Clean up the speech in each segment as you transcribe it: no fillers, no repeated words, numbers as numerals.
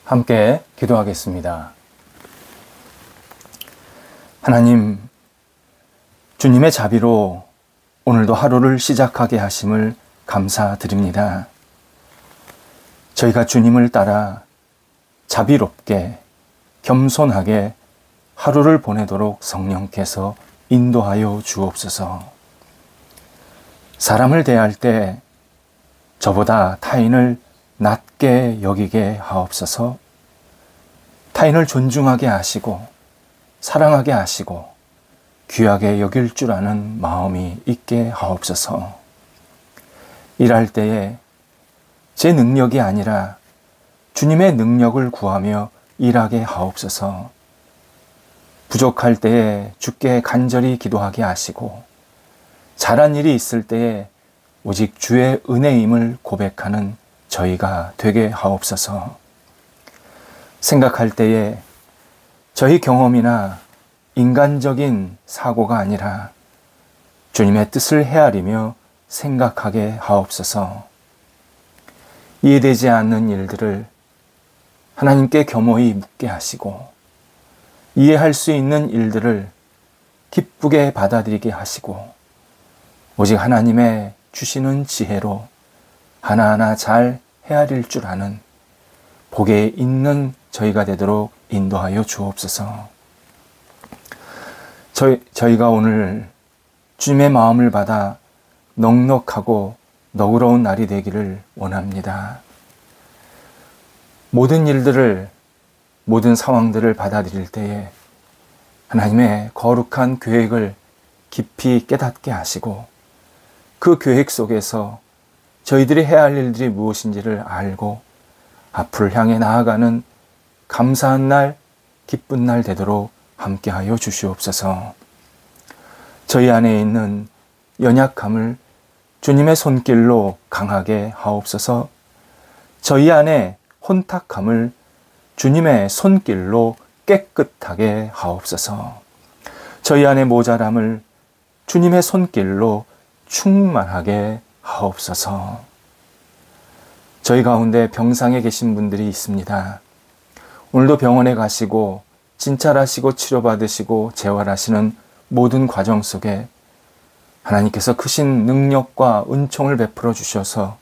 함께 기도하겠습니다. 하나님, 주님의 자비로 오늘도 하루를 시작하게 하심을 감사드립니다. 저희가 주님을 따라 자비롭게 겸손하게 하루를 보내도록 성령께서 인도하여 주옵소서. 사람을 대할 때 저보다 타인을 낮게 여기게 하옵소서. 타인을 존중하게 하시고 사랑하게 하시고 귀하게 여길 줄 아는 마음이 있게 하옵소서. 일할 때에 제 능력이 아니라 주님의 능력을 구하며 일하게 하옵소서. 부족할 때에 주께 간절히 기도하게 하시고 잘한 일이 있을 때에 오직 주의 은혜임을 고백하는 저희가 되게 하옵소서. 생각할 때에 저희 경험이나 인간적인 사고가 아니라 주님의 뜻을 헤아리며 생각하게 하옵소서. 이해되지 않는 일들을 하나님께 겸허히 묻게 하시고 이해할 수 있는 일들을 기쁘게 받아들이게 하시고 오직 하나님의 주시는 지혜로 하나하나 잘 헤아릴 줄 아는 복에 있는 저희가 되도록 인도하여 주옵소서. 저희가 오늘 주님의 마음을 받아 넉넉하고 너그러운 날이 되기를 원합니다. 모든 일들을, 모든 상황들을 받아들일 때에 하나님의 거룩한 계획을 깊이 깨닫게 하시고 그 계획 속에서 저희들이 해야 할 일들이 무엇인지를 알고 앞을 향해 나아가는 감사한 날, 기쁜 날 되도록 함께하여 주시옵소서. 저희 안에 있는 연약함을 주님의 손길로 강하게 하옵소서. 저희 안에 혼탁함을 주님의 손길로 깨끗하게 하옵소서. 저희 안에 모자람을 주님의 손길로 충만하게 하옵소서. 저희 가운데 병상에 계신 분들이 있습니다. 오늘도 병원에 가시고 진찰하시고 치료받으시고 재활하시는 모든 과정 속에 하나님께서 크신 능력과 은총을 베풀어 주셔서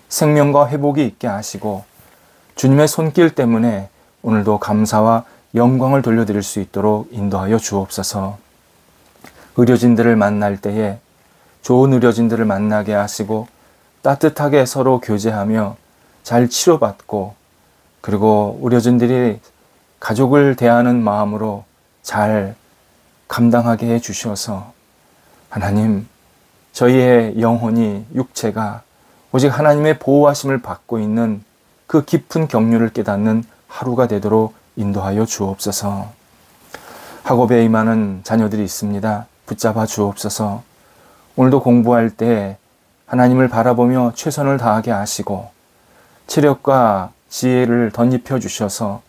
생명과 회복이 있게 하시고 주님의 손길 때문에 오늘도 감사와 영광을 돌려드릴 수 있도록 인도하여 주옵소서. 의료진들을 만날 때에 좋은 의료진들을 만나게 하시고 따뜻하게 서로 교제하며 잘 치료받고 그리고 의료진들이 가족을 대하는 마음으로 잘 감당하게 해 주셔서 하나님, 저희의 영혼이, 육체가 오직 하나님의 보호하심을 받고 있는 그 깊은 경륜을 깨닫는 하루가 되도록 인도하여 주옵소서. 학업에 임하는 자녀들이 있습니다. 붙잡아 주옵소서. 오늘도 공부할 때 하나님을 바라보며 최선을 다하게 하시고 체력과 지혜를 덧입혀 주셔서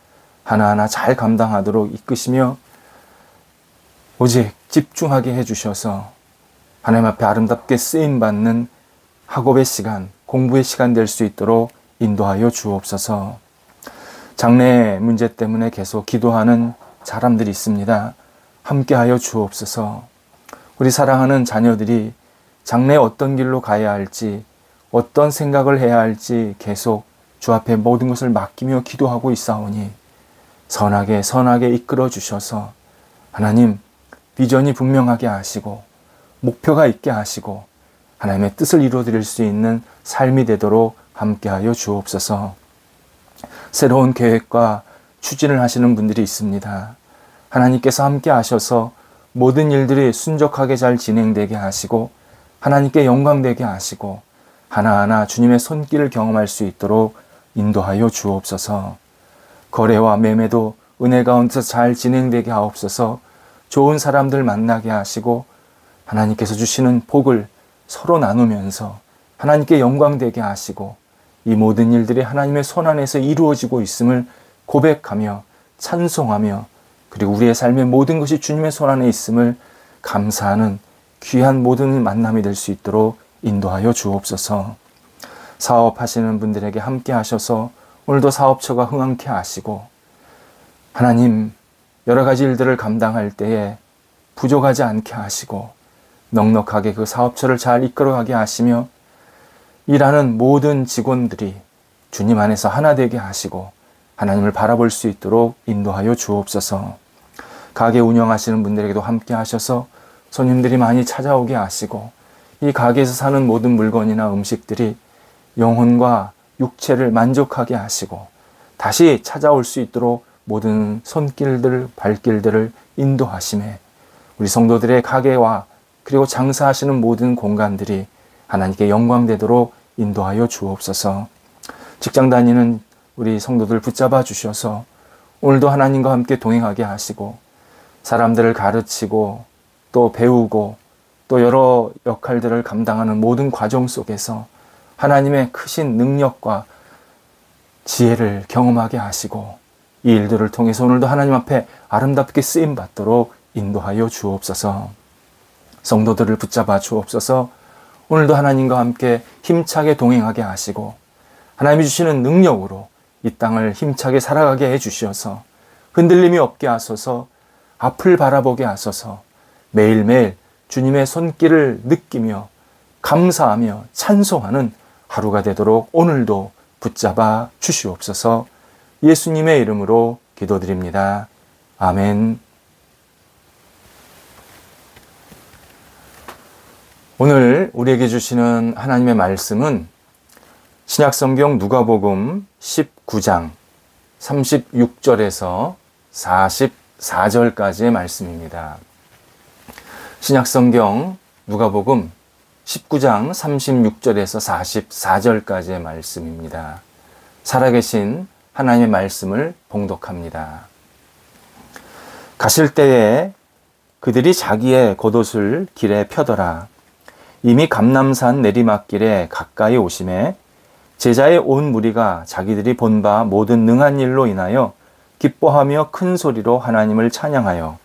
하나하나 잘 감당하도록 이끄시며 오직 집중하게 해주셔서 하나님 앞에 아름답게 쓰임받는 학업의 시간, 공부의 시간 될 수 있도록 인도하여 주옵소서. 장래 문제 때문에 계속 기도하는 사람들이 있습니다. 함께하여 주옵소서. 우리 사랑하는 자녀들이 장래에 어떤 길로 가야 할지, 어떤 생각을 해야 할지 계속 주 앞에 모든 것을 맡기며 기도하고 있사오니 선하게 이끌어 주셔서 하나님 비전이 분명하게 하시고 목표가 있게 하시고 하나님의 뜻을 이루어드릴 수 있는 삶이 되도록 함께하여 주옵소서. 새로운 계획과 추진을 하시는 분들이 있습니다. 하나님께서 함께 하셔서 모든 일들이 순적하게 잘 진행되게 하시고 하나님께 영광되게 하시고 하나하나 주님의 손길을 경험할 수 있도록 인도하여 주옵소서. 거래와 매매도 은혜 가운데서 잘 진행되게 하옵소서. 좋은 사람들 만나게 하시고 하나님께서 주시는 복을 서로 나누면서 하나님께 영광되게 하시고 이 모든 일들이 하나님의 손안에서 이루어지고 있음을 고백하며 찬송하며 그리고 우리의 삶의 모든 것이 주님의 손안에 있음을 감사하는 귀한 모든 만남이 될 수 있도록 인도하여 주옵소서. 사업하시는 분들에게 함께 하셔서 오늘도 사업처가 흥황케 하시고 하나님 여러 가지 일들을 감당할 때에 부족하지 않게 하시고 넉넉하게 그 사업처를 잘 이끌어가게 하시며 일하는 모든 직원들이 주님 안에서 하나 되게 하시고 하나님을 바라볼 수 있도록 인도하여 주옵소서. 가게 운영하시는 분들에게도 함께 하셔서 손님들이 많이 찾아오게 하시고 이 가게에서 사는 모든 물건이나 음식들이 영혼과 육체를 만족하게 하시고 다시 찾아올 수 있도록 모든 손길들, 발길들을 인도하심에 우리 성도들의 가게와 그리고 장사하시는 모든 공간들이 하나님께 영광되도록 인도하여 주옵소서. 직장 다니는 우리 성도들 붙잡아 주셔서 오늘도 하나님과 함께 동행하게 하시고 사람들을 가르치고 또 배우고 또 여러 역할들을 감당하는 모든 과정 속에서 하나님의 크신 능력과 지혜를 경험하게 하시고 이 일들을 통해서 오늘도 하나님 앞에 아름답게 쓰임받도록 인도하여 주옵소서. 성도들을 붙잡아 주옵소서. 오늘도 하나님과 함께 힘차게 동행하게 하시고 하나님이 주시는 능력으로 이 땅을 힘차게 살아가게 해주셔서 흔들림이 없게 하소서. 앞을 바라보게 하소서. 매일매일 주님의 손길을 느끼며 감사하며 찬송하는 하루가 되도록 오늘도 붙잡아 주시옵소서. 예수님의 이름으로 기도드립니다. 아멘. 오늘 우리에게 주시는 하나님의 말씀은 신약성경 누가복음 19장 36절에서 44절까지의 말씀입니다. 신약성경 누가복음 19장 36절에서 44절까지의 말씀입니다. 살아계신 하나님의 말씀을 봉독합니다. 가실 때에 그들이 자기의 겉옷을 길에 펴더라. 이미 감람산 내리막길에 가까이 오심에 제자의 온 무리가 자기들이 본 바 모든 능한 일로 인하여 기뻐하며 큰 소리로 하나님을 찬양하여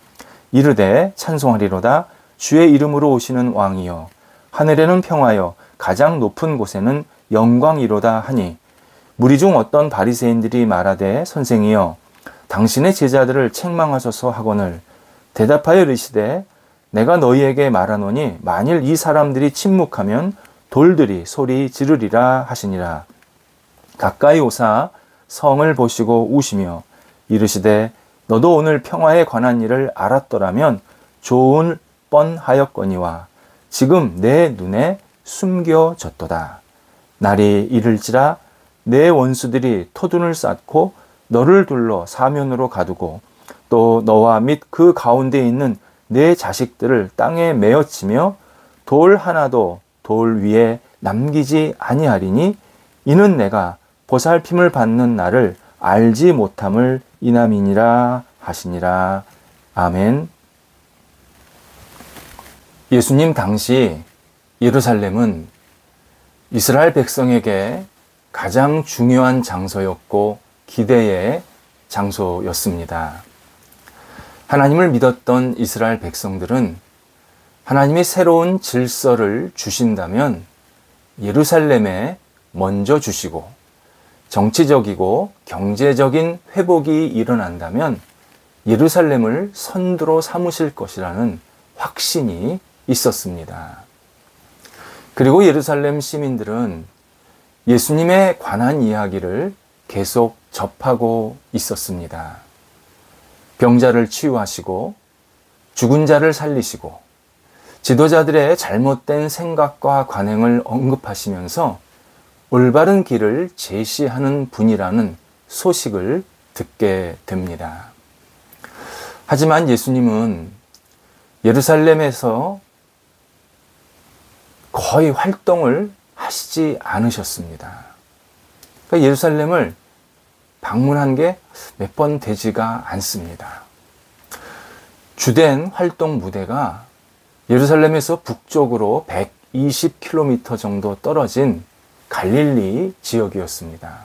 이르되 찬송하리로다. 주의 이름으로 오시는 왕이여 하늘에는 평화여 가장 높은 곳에는 영광이로다 하니 무리 중 어떤 바리새인들이 말하되 선생이여 당신의 제자들을 책망하소서 하거늘 대답하여 이르시되 내가 너희에게 말하노니 만일 이 사람들이 침묵하면 돌들이 소리 지르리라 하시니라. 가까이 오사 성을 보시고 우시며 이르시되 너도 오늘 평화에 관한 일을 알았더라면 좋을 뻔하였거니와 지금 내 눈에 숨겨졌도다. 날이 이를지라 내 원수들이 토둔을 쌓고 너를 둘러 사면으로 가두고 또 너와 및 그 가운데 있는 내 자식들을 땅에 메어치며 돌 하나도 돌 위에 남기지 아니하리니 이는 내가 보살핌을 받는 날을 알지 못함을 이남이니라 하시니라. 아멘. 예수님 당시 예루살렘은 이스라엘 백성에게 가장 중요한 장소였고 기대의 장소였습니다. 하나님을 믿었던 이스라엘 백성들은 하나님이 새로운 질서를 주신다면 예루살렘에 먼저 주시고 정치적이고 경제적인 회복이 일어난다면 예루살렘을 선두로 삼으실 것이라는 확신이 있었습니다. 그리고 예루살렘 시민들은 예수님에 관한 이야기를 계속 접하고 있었습니다. 병자를 치유하시고 죽은 자를 살리시고 지도자들의 잘못된 생각과 관행을 언급하시면서 올바른 길을 제시하는 분이라는 소식을 듣게 됩니다. 하지만 예수님은 예루살렘에서 거의 활동을 하시지 않으셨습니다. 그러니까 예루살렘을 방문한 게 몇 번 되지가 않습니다. 주된 활동 무대가 예루살렘에서 북쪽으로 120km 정도 떨어진 갈릴리 지역이었습니다.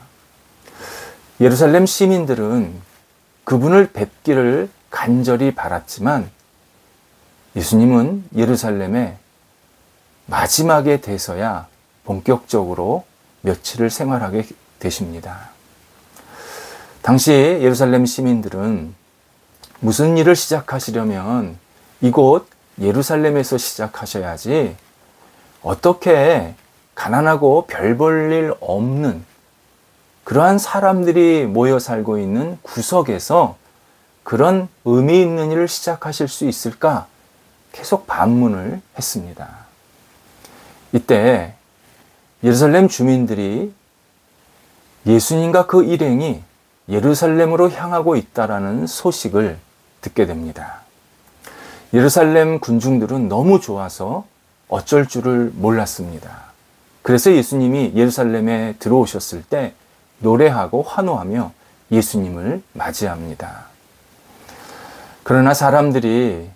예루살렘 시민들은 그분을 뵙기를 간절히 바랐지만 예수님은 예루살렘에 마지막에 돼서야 본격적으로 며칠을 생활하게 되십니다. 당시 예루살렘 시민들은 무슨 일을 시작하시려면 이곳 예루살렘에서 시작하셔야지 어떻게 가난하고 별 볼 일 없는 그러한 사람들이 모여 살고 있는 구석에서 그런 의미 있는 일을 시작하실 수 있을까? 계속 반문을 했습니다. 이때 예루살렘 주민들이 예수님과 그 일행이 예루살렘으로 향하고 있다라는 소식을 듣게 됩니다. 예루살렘 군중들은 너무 좋아서 어쩔 줄을 몰랐습니다. 그래서 예수님이 예루살렘에 들어오셨을 때 노래하고 환호하며 예수님을 맞이합니다. 그러나 사람들이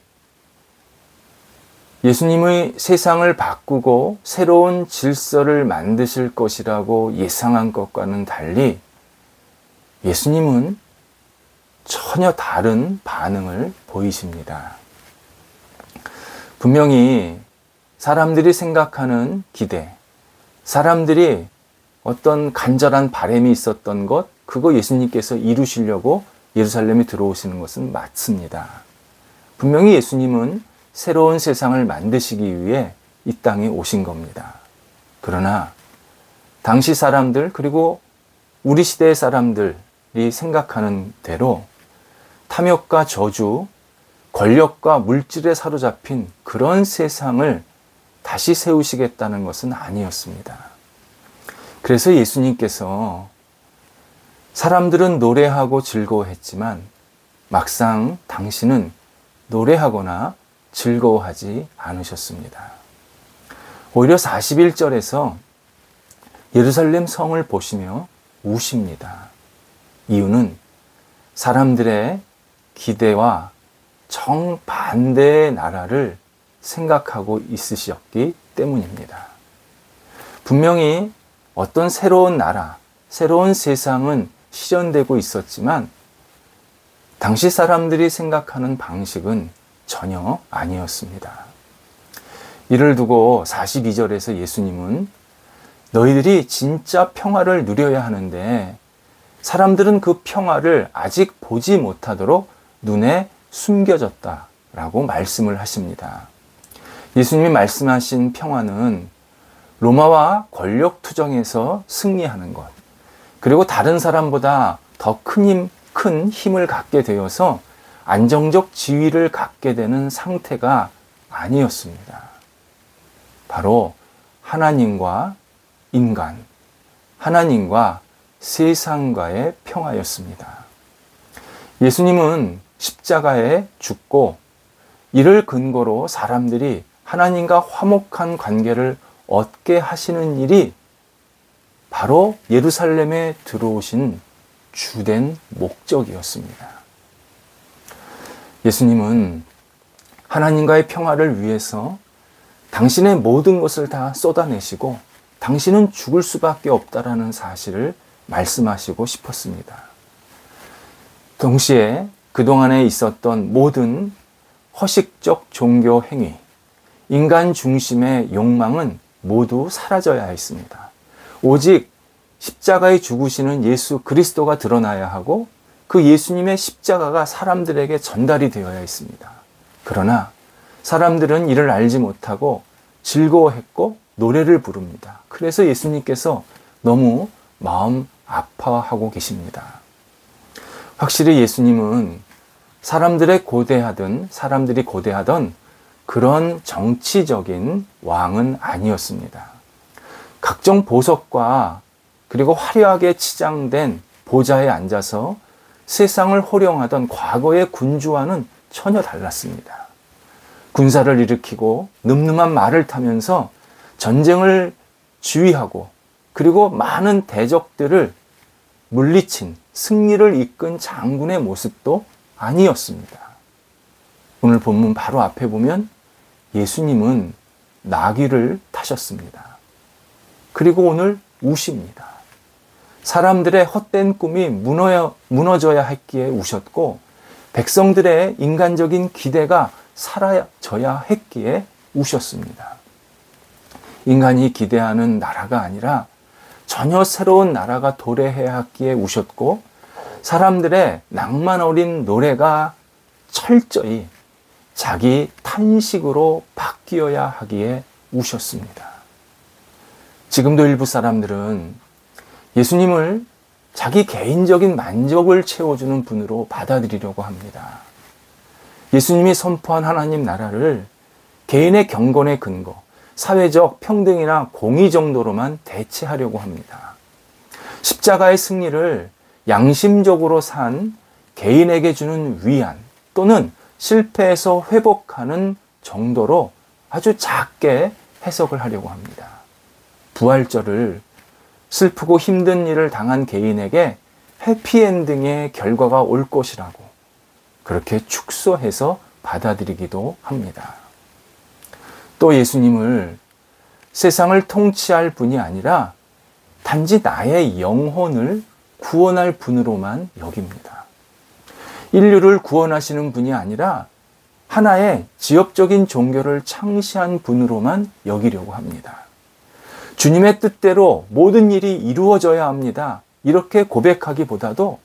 예수님의 세상을 바꾸고 새로운 질서를 만드실 것이라고 예상한 것과는 달리 예수님은 전혀 다른 반응을 보이십니다. 분명히 사람들이 생각하는 기대, 사람들이 어떤 간절한 바람이 있었던 것, 그거 예수님께서 이루시려고 예루살렘에 들어오시는 것은 맞습니다. 분명히 예수님은 새로운 세상을 만드시기 위해 이 땅에 오신 겁니다. 그러나 당시 사람들 그리고 우리 시대의 사람들이 생각하는 대로 탐욕과 저주, 권력과 물질에 사로잡힌 그런 세상을 다시 세우시겠다는 것은 아니었습니다. 그래서 예수님께서 사람들은 노래하고 즐거워했지만 막상 당신은 노래하거나 즐거워하지 않으셨습니다. 오히려 41절에서 예루살렘 성을 보시며 우십니다. 이유는 사람들의 기대와 정반대의 나라를 생각하고 있으셨기 때문입니다. 분명히 어떤 새로운 나라, 새로운 세상은 실현되고 있었지만 당시 사람들이 생각하는 방식은 전혀 아니었습니다. 이를 두고 42절에서 예수님은 너희들이 진짜 평화를 누려야 하는데 사람들은 그 평화를 아직 보지 못하도록 눈에 숨겨졌다라고 말씀을 하십니다. 예수님이 말씀하신 평화는 로마와 권력 투정에서 승리하는 것, 그리고 다른 사람보다 더 큰 힘을 갖게 되어서 안정적 지위를 갖게 되는 상태가 아니었습니다. 바로 하나님과 인간, 하나님과 세상과의 평화였습니다. 예수님은 십자가에 죽고 이를 근거로 사람들이 하나님과 화목한 관계를 얻게 하시는 일이 바로 예루살렘에 들어오신 주된 목적이었습니다. 예수님은 하나님과의 평화를 위해서 당신의 모든 것을 다 쏟아내시고 당신은 죽을 수밖에 없다라는 사실을 말씀하시고 싶었습니다. 동시에 그동안에 있었던 모든 허식적 종교 행위, 인간 중심의 욕망은 모두 사라져야 했습니다. 오직 십자가에 죽으시는 예수 그리스도가 드러나야 하고 그 예수님의 십자가가 사람들에게 전달이 되어야 했습니다. 그러나 사람들은 이를 알지 못하고 즐거워했고 노래를 부릅니다. 그래서 예수님께서 너무 마음 아파하고 계십니다. 확실히 예수님은 사람들이 고대하던 그런 정치적인 왕은 아니었습니다. 각종 보석과 그리고 화려하게 치장된 보좌에 앉아서 세상을 호령하던 과거의 군주와는 전혀 달랐습니다. 군사를 일으키고 늠름한 말을 타면서 전쟁을 지휘하고 그리고 많은 대적들을 물리친 승리를 이끈 장군의 모습도 아니었습니다. 오늘 본문 바로 앞에 보면 예수님은 나귀를 타셨습니다. 그리고 오늘 우십니다. 사람들의 헛된 꿈이 무너져야 했기에 우셨고 백성들의 인간적인 기대가 사라져야 했기에 우셨습니다. 인간이 기대하는 나라가 아니라 전혀 새로운 나라가 도래해야 했기에 우셨고 사람들의 낭만 어린 노래가 철저히 자기 탄식으로 바뀌어야 하기에 우셨습니다. 지금도 일부 사람들은 예수님을 자기 개인적인 만족을 채워주는 분으로 받아들이려고 합니다. 예수님이 선포한 하나님 나라를 개인의 경건의 근거, 사회적 평등이나 공의 정도로만 대체하려고 합니다. 십자가의 승리를 양심적으로 산 개인에게 주는 위안 또는 실패해서 회복하는 정도로 아주 작게 해석을 하려고 합니다. 부활절을 슬프고 힘든 일을 당한 개인에게 해피엔딩의 결과가 올 것이라고 그렇게 축소해서 받아들이기도 합니다. 또 예수님을 세상을 통치할 분이 아니라 단지 나의 영혼을 구원할 분으로만 여깁니다. 인류를 구원하시는 분이 아니라 하나의 지역적인 종교를 창시한 분으로만 여기려고 합니다. 주님의 뜻대로 모든 일이 이루어져야 합니다. 이렇게 고백하기보다도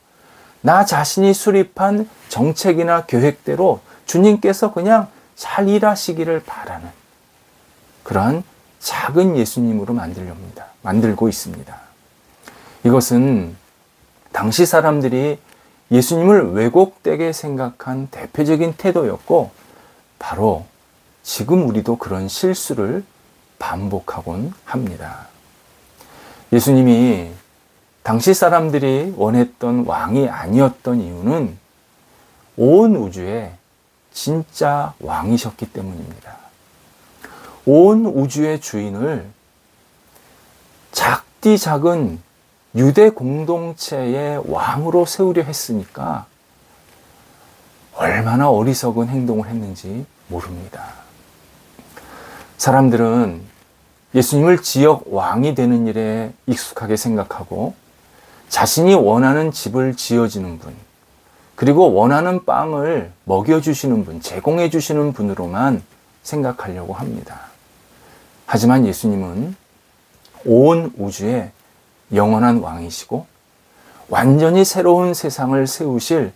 나 자신이 수립한 정책이나 계획대로 주님께서 그냥 잘 일하시기를 바라는 그러한 작은 예수님으로 만들고 있습니다. 이것은 당시 사람들이 예수님을 왜곡되게 생각한 대표적인 태도였고 바로 지금 우리도 그런 실수를 반복하곤 합니다. 예수님이 당시 사람들이 원했던 왕이 아니었던 이유는 온 우주의 진짜 왕이셨기 때문입니다. 온 우주의 주인을 작디 작은 유대 공동체의 왕으로 세우려 했으니까 얼마나 어리석은 행동을 했는지 모릅니다. 사람들은 예수님을 지역 왕이 되는 일에 익숙하게 생각하고 자신이 원하는 집을 지어주는 분, 그리고 원하는 빵을 먹여주시는 분, 제공해주시는 분으로만 생각하려고 합니다. 하지만 예수님은 온 우주의 영원한 왕이시고 완전히 새로운 세상을 세우실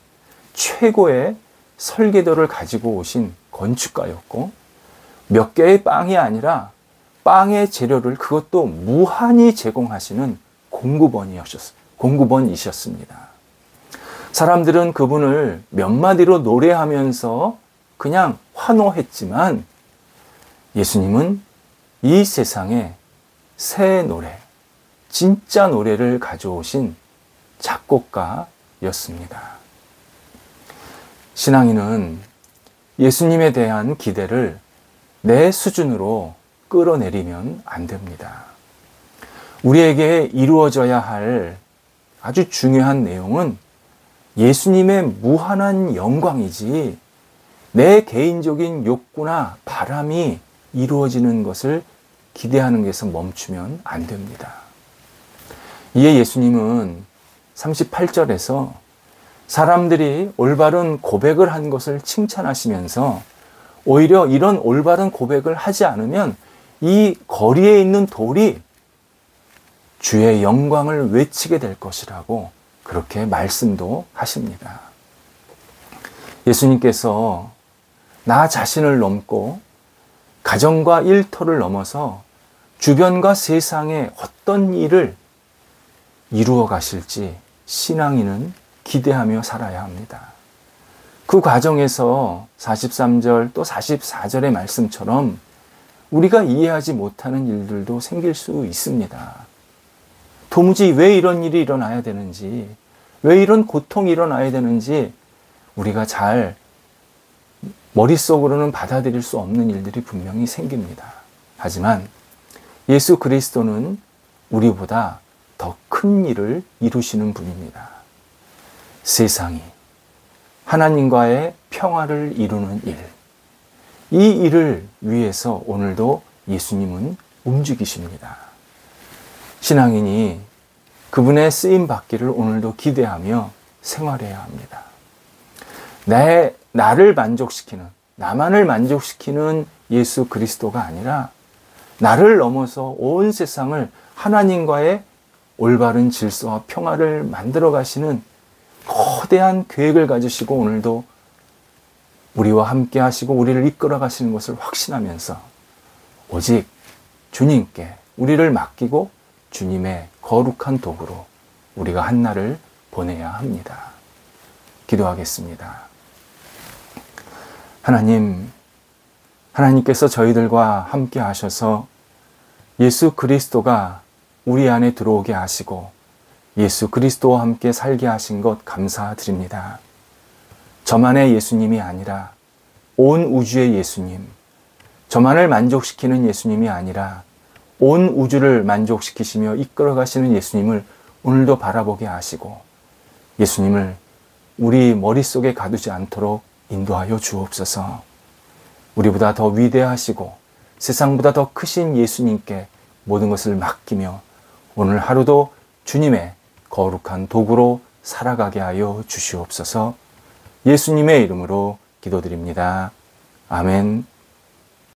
최고의 설계도를 가지고 오신 건축가였고 몇 개의 빵이 아니라 빵의 재료를 그것도 무한히 제공하시는 공급원이셨습니다. 사람들은 그분을 몇 마디로 노래하면서 그냥 환호했지만 예수님은 이 세상에 새 노래, 진짜 노래를 가져오신 작곡가였습니다. 신앙인은 예수님에 대한 기대를 내 수준으로 끌어내리면 안 됩니다. 우리에게 이루어져야 할 아주 중요한 내용은 예수님의 무한한 영광이지 내 개인적인 욕구나 바람이 이루어지는 것을 기대하는 것에서 멈추면 안 됩니다. 이에 예수님은 38절에서 사람들이 올바른 고백을 한 것을 칭찬하시면서 오히려 이런 올바른 고백을 하지 않으면 이 거리에 있는 돌이 주의 영광을 외치게 될 것이라고 그렇게 말씀도 하십니다. 예수님께서 나 자신을 넘고 가정과 일터를 넘어서 주변과 세상의 어떤 일을 이루어 가실지 신앙인은 기대하며 살아야 합니다. 그 과정에서 43절 또 44절의 말씀처럼 우리가 이해하지 못하는 일들도 생길 수 있습니다. 도무지 왜 이런 일이 일어나야 되는지, 왜 이런 고통이 일어나야 되는지 우리가 잘 머릿속으로는 받아들일 수 없는 일들이 분명히 생깁니다. 하지만 예수 그리스도는 우리보다 더 큰 일을 이루시는 분입니다. 세상이 하나님과의 평화를 이루는 일, 이 일을 위해서 오늘도 예수님은 움직이십니다. 신앙인이 그분의 쓰임 받기를 오늘도 기대하며 생활해야 합니다. 나를 만족시키는, 나만을 만족시키는 예수 그리스도가 아니라 나를 넘어서 온 세상을 하나님과의 올바른 질서와 평화를 만들어 가시는 거대한 계획을 가지시고 오늘도 우리와 함께 하시고 우리를 이끌어 가시는 것을 확신하면서 오직 주님께 우리를 맡기고 주님의 거룩한 도구로 우리가 한 날을 보내야 합니다. 기도하겠습니다. 하나님께서 저희들과 함께 하셔서 예수 그리스도가 우리 안에 들어오게 하시고 예수 그리스도와 함께 살게 하신 것 감사드립니다. 저만의 예수님이 아니라 온 우주의 예수님, 저만을 만족시키는 예수님이 아니라 온 우주를 만족시키시며 이끌어 가시는 예수님을 오늘도 바라보게 하시고 예수님을 우리 머릿속에 가두지 않도록 인도하여 주옵소서. 우리보다 더 위대하시고 세상보다 더 크신 예수님께 모든 것을 맡기며 오늘 하루도 주님의 거룩한 도구로 살아가게 하여 주시옵소서. 예수님의 이름으로 기도드립니다. 아멘.